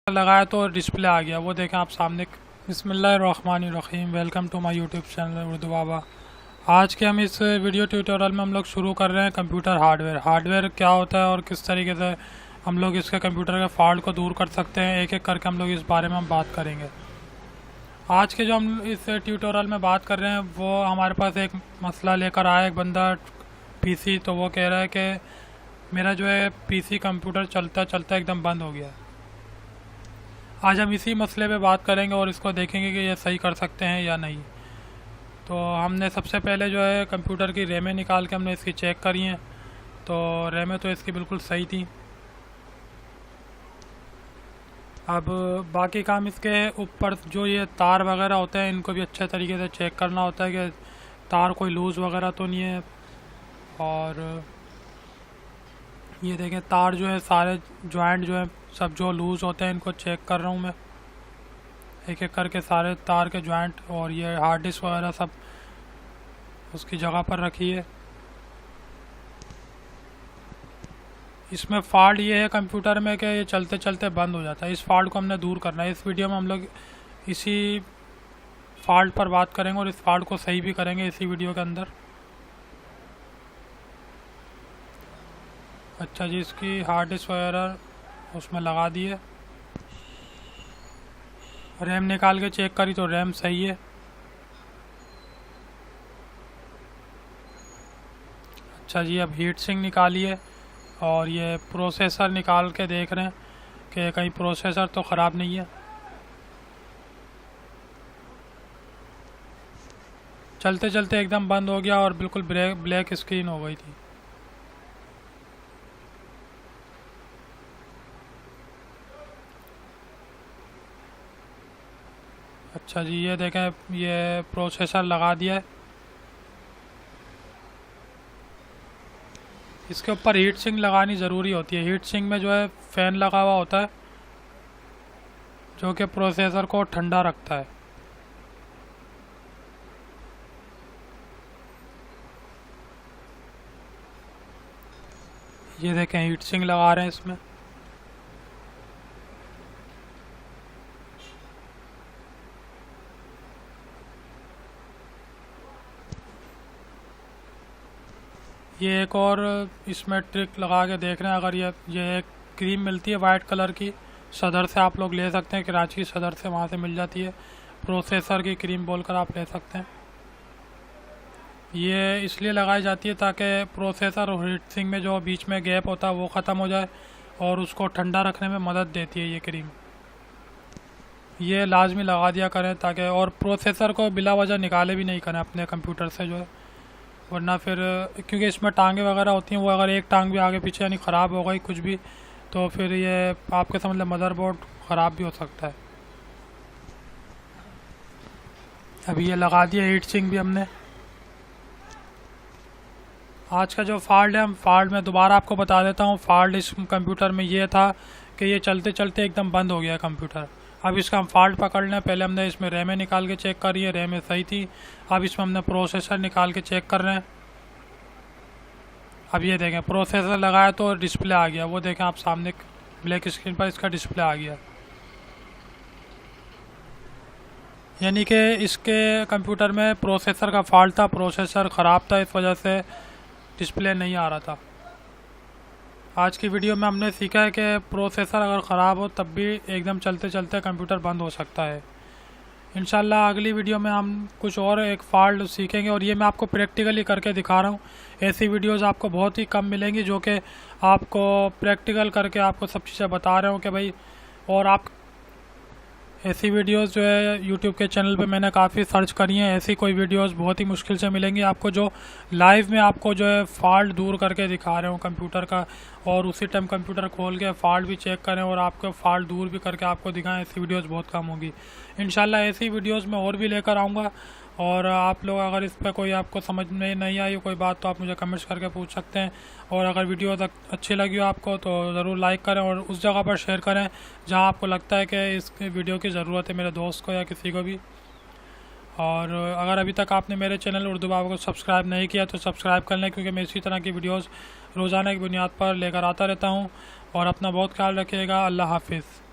लगाया तो डिस्प्ले आ गया, वो देखें आप सामने। बिस्मिल्लाहिर्रहमानिर्रहीम, welcome to my YouTube channel Urdu Baba. आज के हम इस वीडियो ट्यूटोरियल में हम लोग शुरू कर रहे हैं कंप्यूटर हार्डवेयर क्या होता है और किस तरीके से हम लोग इसके कंप्यूटर के फॉल्ट को दूर कर सकते हैं। एक एक करके हम लोग इस बारे में हम बात करेंगे। आज के जो हम इस ट्यूटोरियल में बात कर रहे हैं वो हमारे पास एक मसला लेकर आया एक बंदा पीसी, तो वो कह रहा है कि मेरा जो है पीसी कंप्यूटर चलता चलता एकदम बंद हो गया। आज हम इसी मसले पे बात करेंगे और इसको देखेंगे कि ये सही कर सकते हैं या नहीं। तो हमने सबसे पहले जो है कंप्यूटर की रैमें निकाल के हमने इसकी चेक करी हैं, तो रैमें तो इसकी बिल्कुल सही थी। अब बाकी काम इसके ऊपर जो ये तार वगैरह होते हैं इनको भी अच्छे तरीके से चेक करना होता है कि तार कोई लूज़ वगैरह तो नहीं है। और ये देखें तार जो है सारे जॉइंट जो है सब जो लूज़ होते हैं इनको चेक कर रहा हूँ मैं एक एक करके सारे तार के जॉइंट। और ये हार्ड डिस्क वगैरह सब उसकी जगह पर रखी है। इसमें फॉल्ट ये है कंप्यूटर में कि ये चलते चलते बंद हो जाता है। इस फॉल्ट को हमने दूर करना है। इस वीडियो में हम लोग इसी फॉल्ट पर बात करेंगे और इस फॉल्ट को सही भी करेंगे इसी वीडियो के अंदर। अच्छा जी, इसकी हार्ड डिस्क वगैरह उसमें लगा दी है। रैम निकाल के चेक करी तो रैम सही है। अच्छा जी, अब हीट सिंक निकाली है और ये प्रोसेसर निकाल के देख रहे हैं कि कहीं प्रोसेसर तो ख़राब नहीं है। चलते चलते एकदम बंद हो गया और बिल्कुल ब्लैक स्क्रीन हो गई थी। अच्छा जी, ये देखें ये प्रोसेसर लगा दिया है। इसके ऊपर हीट सिंक लगानी ज़रूरी होती है। हीट सिंक में जो है फ़ैन लगा हुआ होता है जो कि प्रोसेसर को ठंडा रखता है। ये देखें हीट सिंक लगा रहे हैं इसमें। ये एक और इसमें ट्रिक लगा के देख रहे हैं। अगर ये एक क्रीम मिलती है वाइट कलर की, सदर से आप लोग ले सकते हैं, कराची सदर से वहाँ से मिल जाती है। प्रोसेसर की क्रीम बोलकर आप ले सकते हैं। ये इसलिए लगाई जाती है ताकि प्रोसेसर और हीट सिंक में जो बीच में गैप होता है वो ख़त्म हो जाए और उसको ठंडा रखने में मदद देती है ये क्रीम। ये लाजमी लगा दिया करें ताकि, और प्रोसेसर को बिला वजह निकाले भी नहीं करें अपने कंप्यूटर से जो है, वरना फिर क्योंकि इसमें टांगे वगैरह होती हैं, वो अगर एक टांग भी आगे पीछे यानी ख़राब हो गई कुछ भी तो फिर ये आपके समझ लें मदरबोर्ड ख़राब भी हो सकता है। अभी ये लगा दिया हीट सिंक भी हमने। आज का जो फॉल्ट है हम फॉल्ट में दोबारा आपको बता देता हूँ। फॉल्ट इस कंप्यूटर में ये था कि ये चलते चलते एकदम बंद हो गया कंप्यूटर। अब इसका हम फॉल्ट पकड़ लें। पहले हमने इसमें रैमें निकाल के चेक करी है, रैमें सही थी। अब इसमें हमने प्रोसेसर निकाल के चेक कर रहे हैं। अब ये देखें प्रोसेसर लगाया तो डिस्प्ले आ गया, वो देखें आप सामने ब्लैक स्क्रीन पर इसका डिस्प्ले आ गया। यानी कि इसके कंप्यूटर में प्रोसेसर का फॉल्ट था, प्रोसेसर ख़राब था, इस वजह से डिस्प्ले नहीं आ रहा था। आज की वीडियो में हमने सीखा है कि प्रोसेसर अगर ख़राब हो तब भी एकदम चलते चलते कंप्यूटर बंद हो सकता है। इंशाल्लाह अगली वीडियो में हम कुछ और एक फॉल्ट सीखेंगे और ये मैं आपको प्रैक्टिकली करके दिखा रहा हूँ। ऐसी वीडियोस आपको बहुत ही कम मिलेंगी जो कि आपको प्रैक्टिकल करके आपको सब चीज़ें बता रहे हूँ कि भाई। और आप ऐसी वीडियोस जो है यूट्यूब के चैनल पे मैंने काफ़ी सर्च करी हैं, ऐसी कोई वीडियोस बहुत ही मुश्किल से मिलेंगी आपको जो लाइव में आपको जो है फॉल्ट दूर करके दिखा रहे हो कंप्यूटर का, और उसी टाइम कंप्यूटर खोल के फॉल्ट भी चेक करें और आपको फॉल्ट दूर भी करके आपको दिखाएं। ऐसी वीडियोस बहुत कम होगी। इंशाल्लाह ऐसी वीडियोस मैं और भी लेकर आऊँगा। और आप लोग अगर इस पर कोई आपको समझ में नहीं आई कोई बात तो आप मुझे कमेंट्स करके पूछ सकते हैं। और अगर वीडियो तक अच्छी लगी हो आपको तो ज़रूर लाइक करें और उस जगह पर शेयर करें जहां आपको लगता है कि इस वीडियो की ज़रूरत है, मेरे दोस्त को या किसी को भी। और अगर अभी तक आपने मेरे चैनल उर्दू बाबा को सब्सक्राइब नहीं किया तो सब्सक्राइब कर लें, क्योंकि मैं इसी तरह की वीडियोज़ रोज़ाना की बुनियाद पर लेकर आता रहता हूँ। और अपना बहुत ख्याल रखिएगा। अल्लाह हाफिज़।